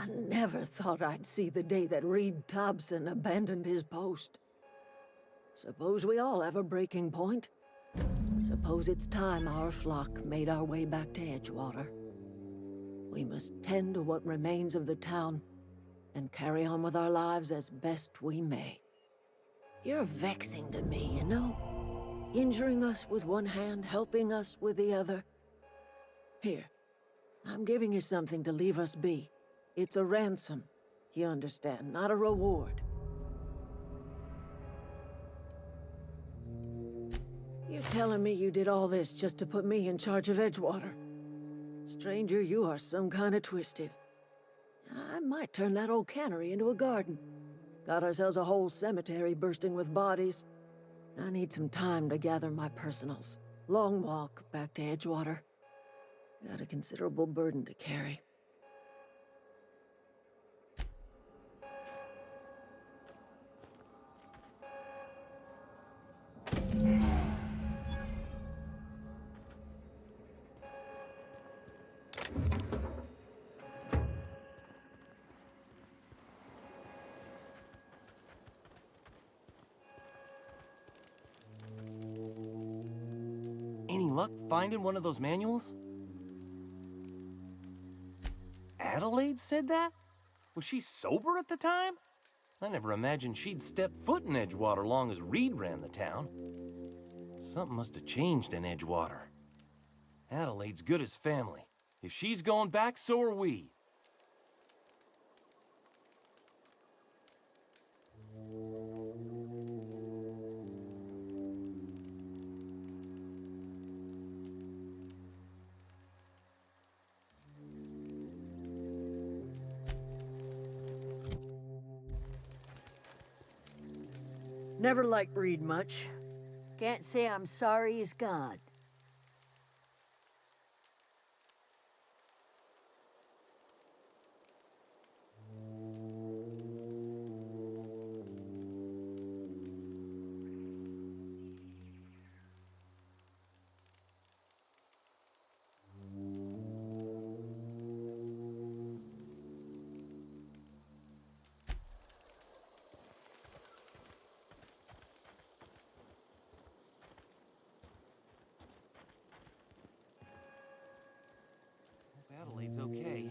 I never thought I'd see the day that Reed Thompson abandoned his post. Suppose we all have a breaking point. Suppose it's time our flock made our way back to Edgewater. We must tend to what remains of the town and carry on with our lives as best we may. You're vexing to me, you know? Injuring us with one hand, helping us with the other. Here, I'm giving you something to leave us be. It's a ransom, you understand, not a reward. You're telling me you did all this just to put me in charge of Edgewater? Stranger, you are some kind of twisted. I might turn that old cannery into a garden. Got ourselves a whole cemetery bursting with bodies. I need some time to gather my personals. Long walk back to Edgewater. Got a considerable burden to carry. Any luck finding one of those manuals? Adelaide said that? Was she sober at the time? I never imagined she'd step foot in Edgewater long as Reed ran the town. Something must have changed in Edgewater. Adelaide's good as family. If she's going back, so are we. Never liked Reed much. Can't say I'm sorry he's gone. Hope Adelaide's okay.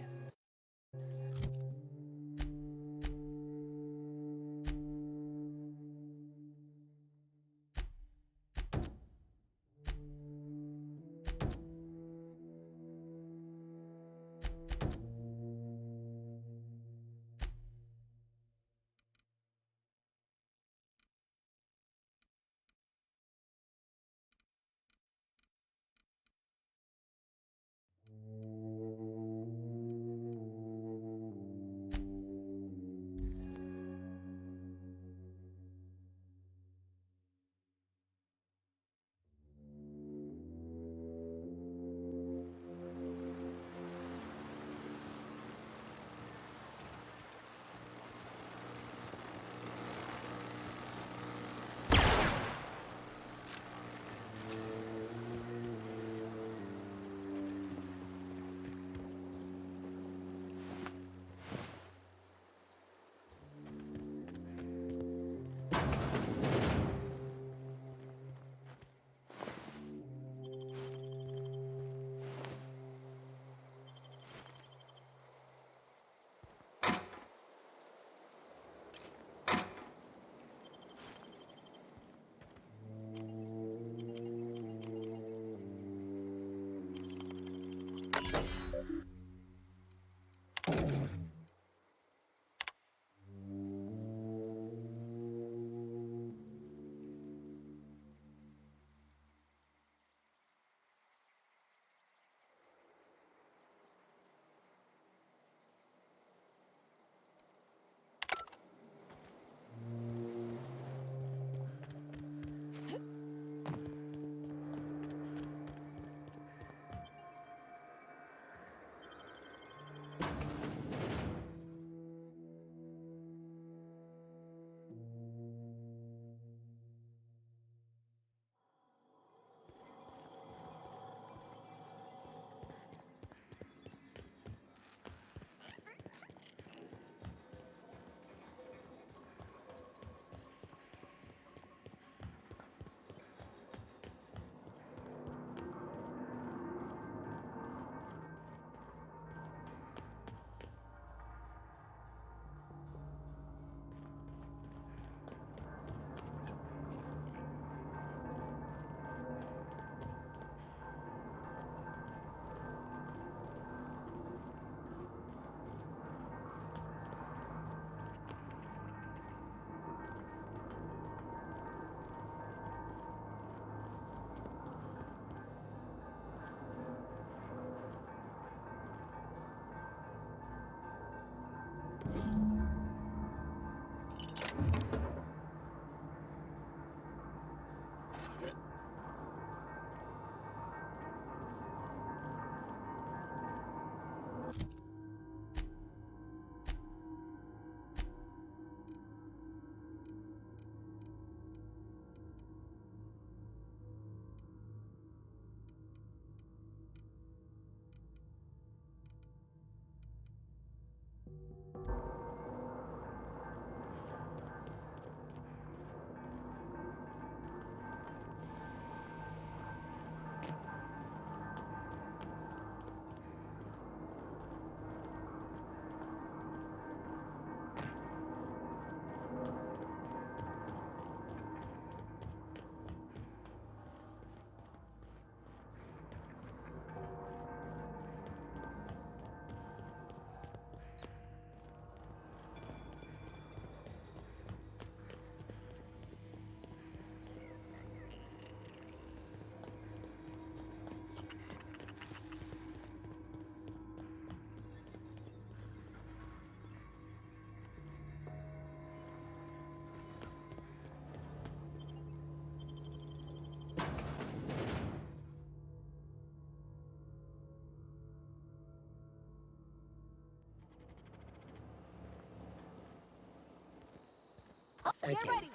Get ready.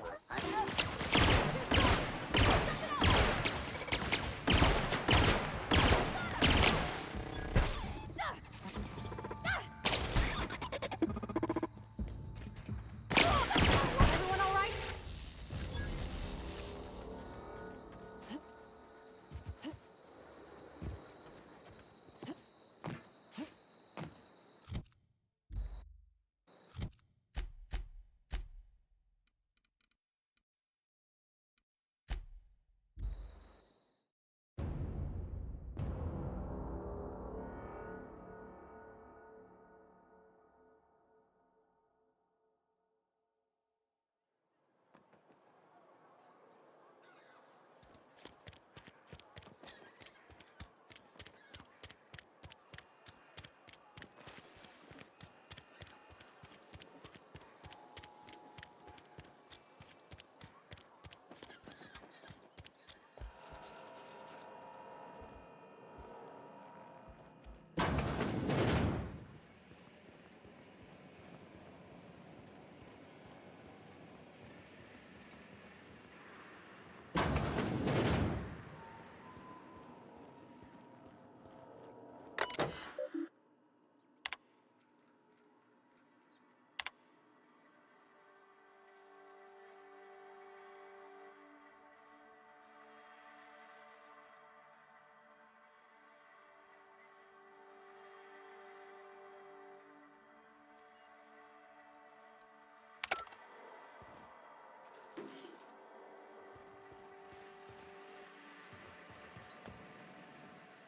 Everyone all right?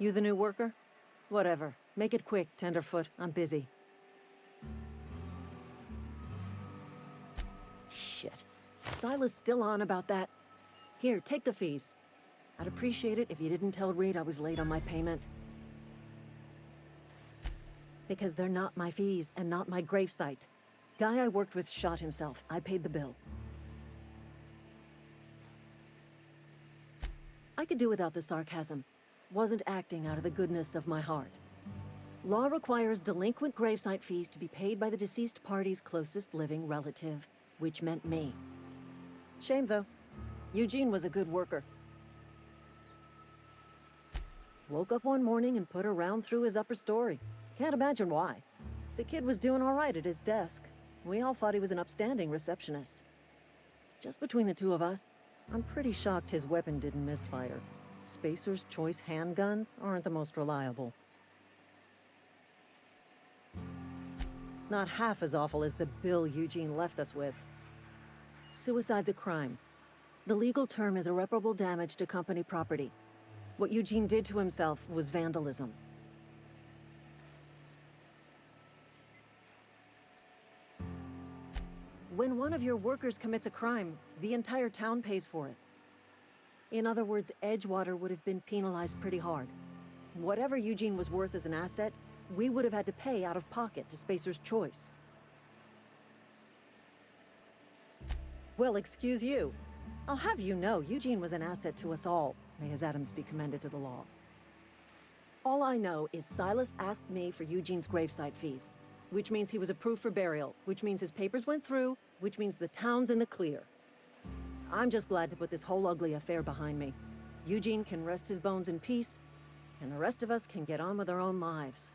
You the new worker? Whatever. Make it quick, Tenderfoot. I'm busy. Shit. Silas still on about that? Here, take the fees. I'd appreciate it if you didn't tell Reed I was late on my payment. Because they're not my fees and not my gravesite. Guy I worked with shot himself. I paid the bill. I could do without the sarcasm. Wasn't acting out of the goodness of my heart. Law requires delinquent gravesite fees to be paid by the deceased party's closest living relative, which meant me. Shame, though. Eugene was a good worker. Woke up one morning and put a round through his upper story. Can't imagine why. The kid was doing all right at his desk. We all thought he was an upstanding receptionist. Just between the two of us, I'm pretty shocked his weapon didn't misfire. Spacer's Choice handguns aren't the most reliable. Not half as awful as the bill Eugene left us with. Suicide's a crime. The legal term is irreparable damage to company property. What Eugene did to himself was vandalism. When one of your workers commits a crime, the entire town pays for it. In other words, Edgewater would have been penalized pretty hard. Whatever Eugene was worth as an asset, we would have had to pay out of pocket to Spacer's Choice. Well, excuse you. I'll have you know, Eugene was an asset to us all. May his atoms be commended to the law. All I know is Silas asked me for Eugene's gravesite fees, which means he was approved for burial, which means his papers went through, which means the town's in the clear. I'm just glad to put this whole ugly affair behind me. Eugene can rest his bones in peace, and the rest of us can get on with our own lives.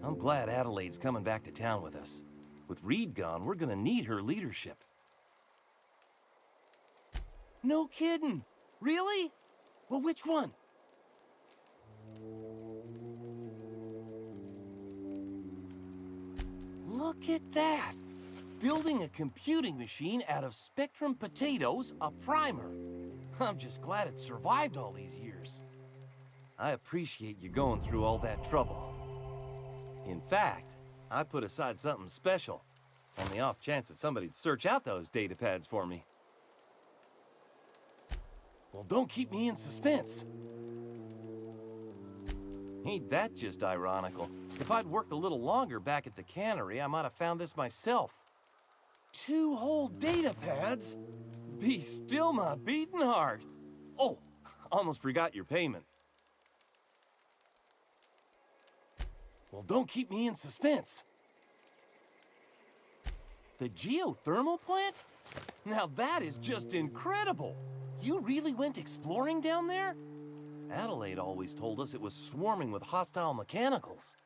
I'm glad Adelaide's coming back to town with us. With Reed gone, we're gonna need her leadership. No kidding! Really? Well, which one? Look at that! Building a computing machine out of Spectrum potatoes, a primer. I'm just glad it survived all these years. I appreciate you going through all that trouble. In fact, I put aside something special, on the off chance that somebody'd search out those data pads for me. Well, don't keep me in suspense. Ain't that just ironical? If I'd worked a little longer back at the cannery, I might have found this myself. 2 whole data pads? Be still my beating heart. Oh, almost forgot your payment. Well, don't keep me in suspense. The geothermal plant? Now that is just incredible. You really went exploring down there? Adelaide always told us it was swarming with hostile mechanicals.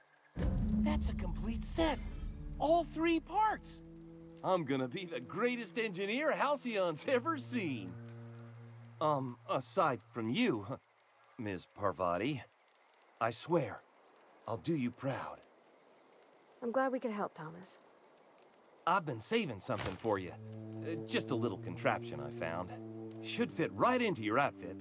That's a complete set. All 3 parts. I'm gonna be the greatest engineer Halcyon's ever seen. Aside from you, Ms. Parvati, I swear, I'll do you proud. I'm glad we could help, Thomas. I've been saving something for you. Just a little contraption I found. Should fit right into your outfit.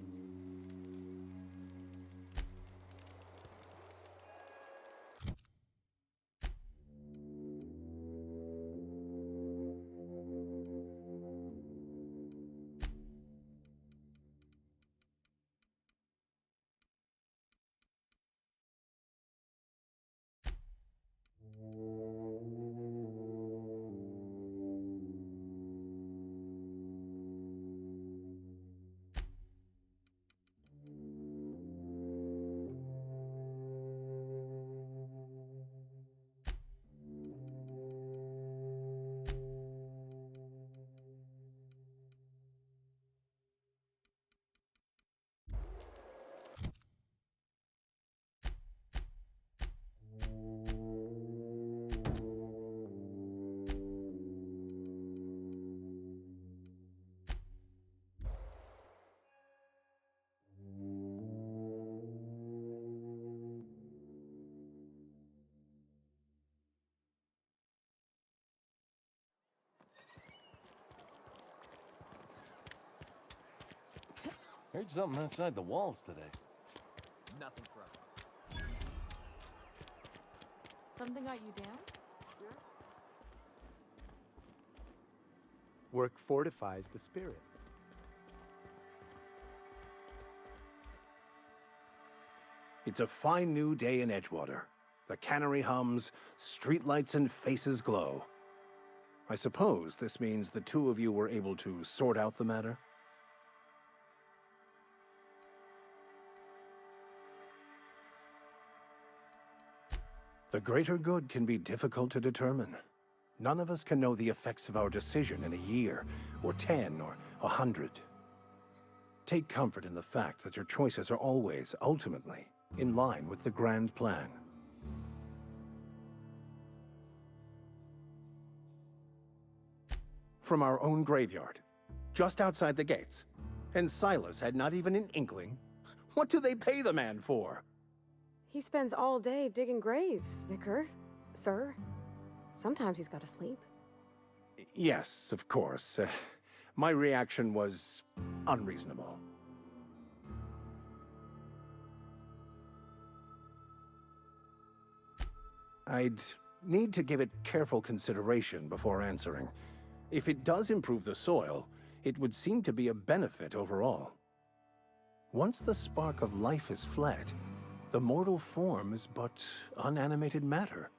Heard something outside the walls today. Nothing for us. Something got you down? Work fortifies the spirit. It's a fine new day in Edgewater. The cannery hums, streetlights and faces glow. I suppose this means the 2 of you were able to sort out the matter? The greater good can be difficult to determine. None of us can know the effects of our decision in a year, or 10, or 100. Take comfort in the fact that your choices are always, ultimately, in line with the grand plan. From our own graveyard, just outside the gates. And Silas had not even an inkling. What do they pay the man for? He spends all day digging graves, Vicar. Sir. Sometimes he's got to sleep. Yes, of course. My reaction was unreasonable. I'd need to give it careful consideration before answering. If it does improve the soil, it would seem to be a benefit overall. Once the spark of life is fled, the mortal form is but unanimated matter,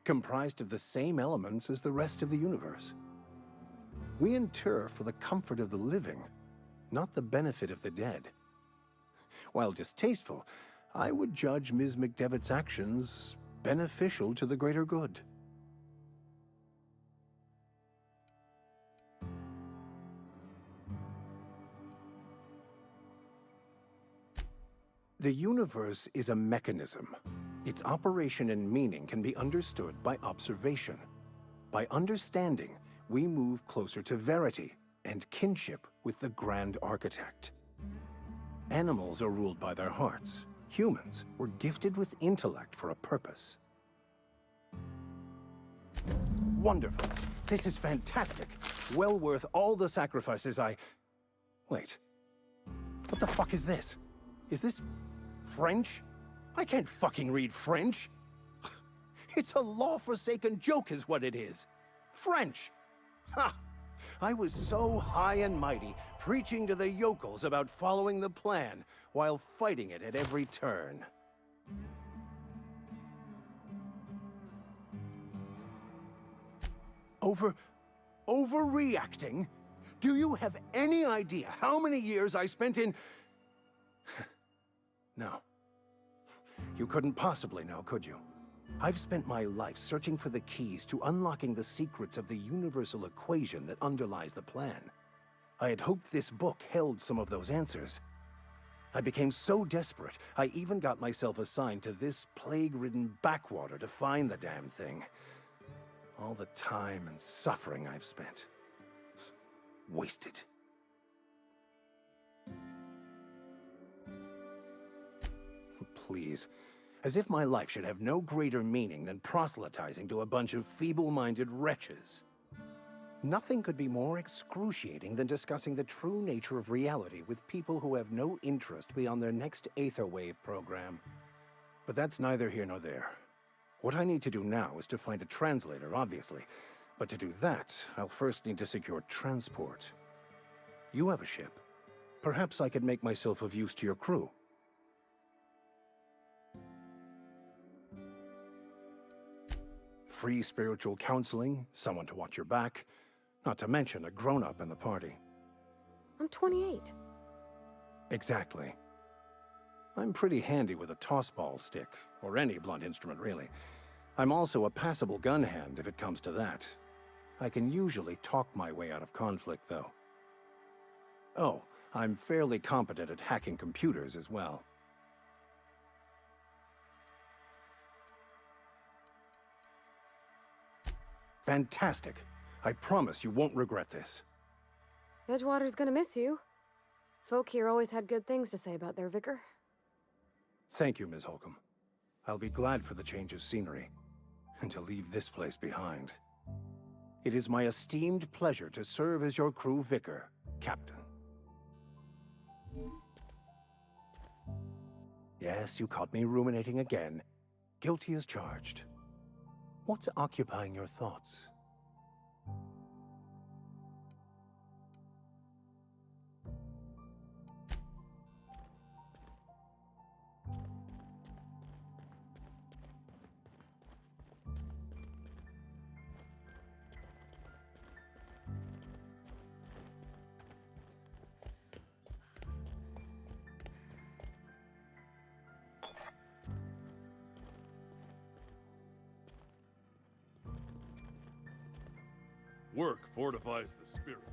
comprised of the same elements as the rest of the universe. We inter for the comfort of the living, not the benefit of the dead. While distasteful, I would judge Ms. McDevitt's actions beneficial to the greater good. The universe is a mechanism. Its operation and meaning can be understood by observation. By understanding, we move closer to verity and kinship with the Grand Architect. Animals are ruled by their hearts. Humans were gifted with intellect for a purpose. Wonderful. This is fantastic. Well worth all the sacrifices I... Wait. What the fuck is this? Is this French? I can't fucking read French. It's a law-forsaken joke is what it is. French. Ha! I was so high and mighty, preaching to the yokels about following the plan, while fighting it at every turn. Overreacting? Do you have any idea how many years I spent in... No. You couldn't possibly know, could you? I've spent my life searching for the keys to unlocking the secrets of the universal equation that underlies the plan. I had hoped this book held some of those answers. I became so desperate, I even got myself assigned to this plague-ridden backwater to find the damn thing. All the time and suffering I've spent. Wasted. Please. As if my life should have no greater meaning than proselytizing to a bunch of feeble-minded wretches. Nothing could be more excruciating than discussing the true nature of reality with people who have no interest beyond their next Aetherwave program. But that's neither here nor there. What I need to do now is to find a translator, obviously. But to do that, I'll first need to secure transport. You have a ship. Perhaps I could make myself of use to your crew. Free spiritual counseling, someone to watch your back, not to mention a grown-up in the party. I'm 28. Exactly. I'm pretty handy with a tossball stick, or any blunt instrument, really. I'm also a passable gun hand if it comes to that. I can usually talk my way out of conflict, though. Oh, I'm fairly competent at hacking computers as well. Fantastic. I promise you won't regret this. Edgewater's gonna miss you. Folk here always had good things to say about their vicar. Thank you, Ms. Holcomb. I'll be glad for the change of scenery, and to leave this place behind. It is my esteemed pleasure to serve as your crew vicar, Captain. Yes, you caught me ruminating again. Guilty as charged. What's occupying your thoughts? Work fortifies the spirit.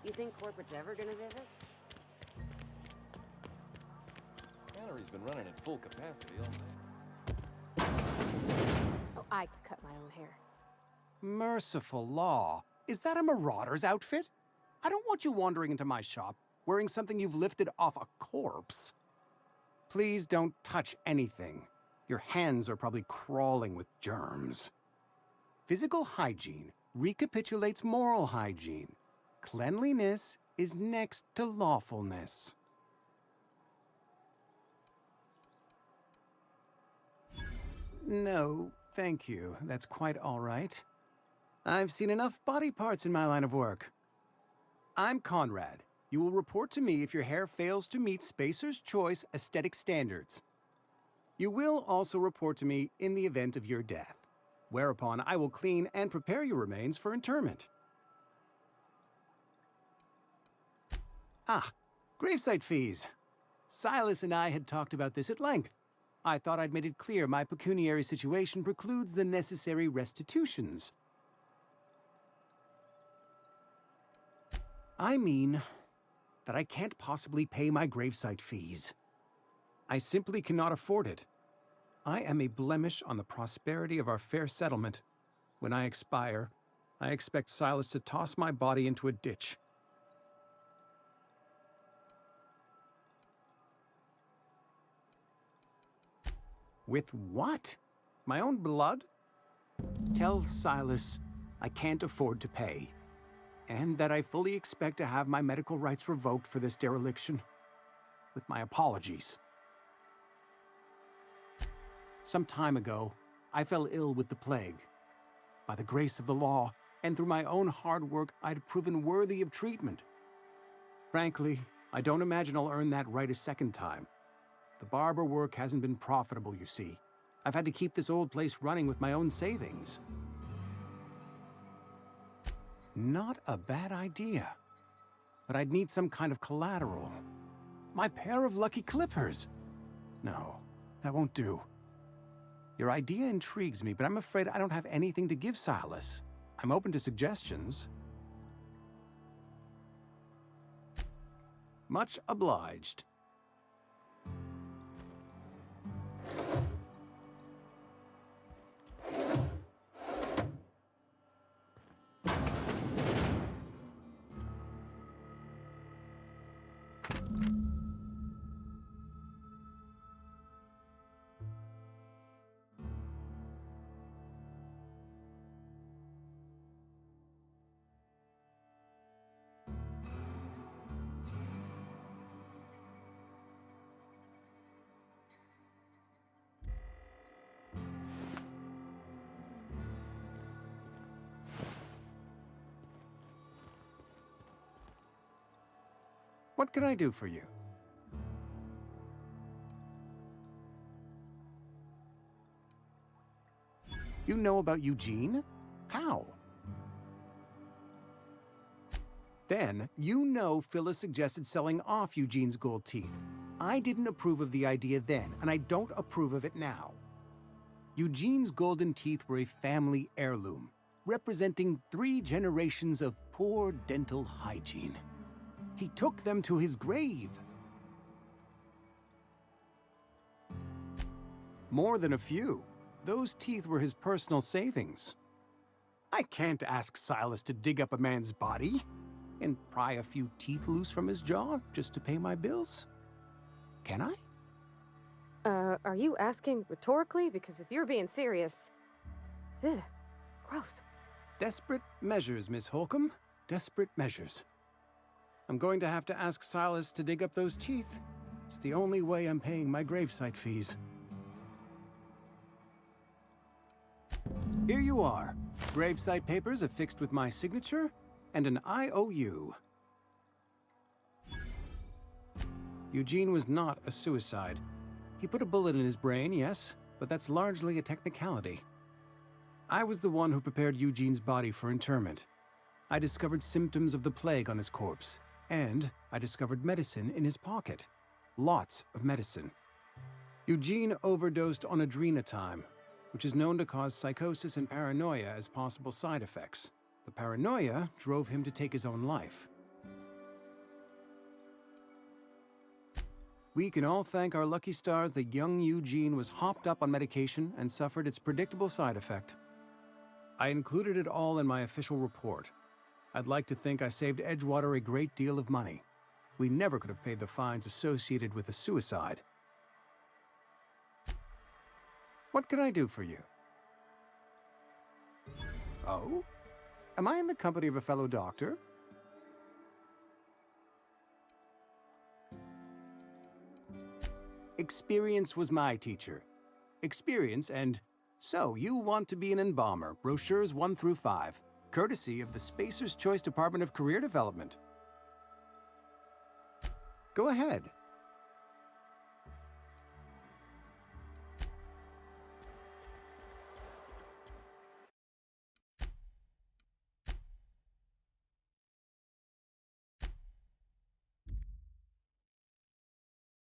You think corporate's ever gonna visit? Cannery's been running at full capacity all day. Oh, I cut my own hair. Merciful law. Is that a marauder's outfit? I don't want you wandering into my shop wearing something you've lifted off a corpse. Please don't touch anything. Your hands are probably crawling with germs. Physical hygiene recapitulates moral hygiene. Cleanliness is next to lawfulness. No, thank you. That's quite all right. I've seen enough body parts in my line of work. I'm Conrad. You will report to me if your hair fails to meet Spacer's Choice aesthetic standards. You will also report to me in the event of your death, whereupon I will clean and prepare your remains for interment. Ah, gravesite fees. Silas and I had talked about this at length. I thought I'd made it clear my pecuniary situation precludes the necessary restitutions. I mean that I can't possibly pay my gravesite fees. I simply cannot afford it. I am a blemish on the prosperity of our fair settlement. When I expire, I expect Silas to toss my body into a ditch. With what? My own blood? Tell Silas I can't afford to pay, and that I fully expect to have my medical rights revoked for this dereliction. With my apologies. Some time ago, I fell ill with the plague. By the grace of the law, and through my own hard work, I'd proven worthy of treatment. Frankly, I don't imagine I'll earn that right a second time. The barber work hasn't been profitable, you see. I've had to keep this old place running with my own savings. Not a bad idea. But I'd need some kind of collateral. My pair of lucky clippers. No, that won't do. Your idea intrigues me, but I'm afraid I don't have anything to give Silas. I'm open to suggestions. Much obliged. What can I do for you? You know about Eugene? How? Then, you know Phyllis suggested selling off Eugene's gold teeth. I didn't approve of the idea then, and I don't approve of it now. Eugene's golden teeth were a family heirloom, representing 3 generations of poor dental hygiene. He took them to his grave. More than a few. Those teeth were his personal savings. I can't ask Silas to dig up a man's body and pry a few teeth loose from his jaw just to pay my bills. Can I? Are you asking rhetorically? Because if you're being serious... Ugh, gross. Desperate measures, Miss Holcomb. Desperate measures. I'm going to have to ask Silas to dig up those teeth. It's the only way I'm paying my gravesite fees. Here you are. Gravesite papers affixed with my signature and an IOU. Eugene was not a suicide. He put a bullet in his brain, yes, but that's largely a technicality. I was the one who prepared Eugene's body for interment. I discovered symptoms of the plague on his corpse, and I discovered medicine in his pocket. Lots of medicine. Eugene overdosed on adrenatime, which is known to cause psychosis and paranoia as possible side effects. The paranoia drove him to take his own life. We can all thank our lucky stars that young Eugene was hopped up on medication and suffered its predictable side effect. I included it all in my official report. I'd like to think I saved Edgewater a great deal of money. We never could have paid the fines associated with a suicide. What can I do for you? Oh? Am I in the company of a fellow doctor? Experience was my teacher. Experience and... So, you want to be an embalmer, brochures 1 through 5, courtesy of the Spacer's Choice Department of Career Development. Go ahead.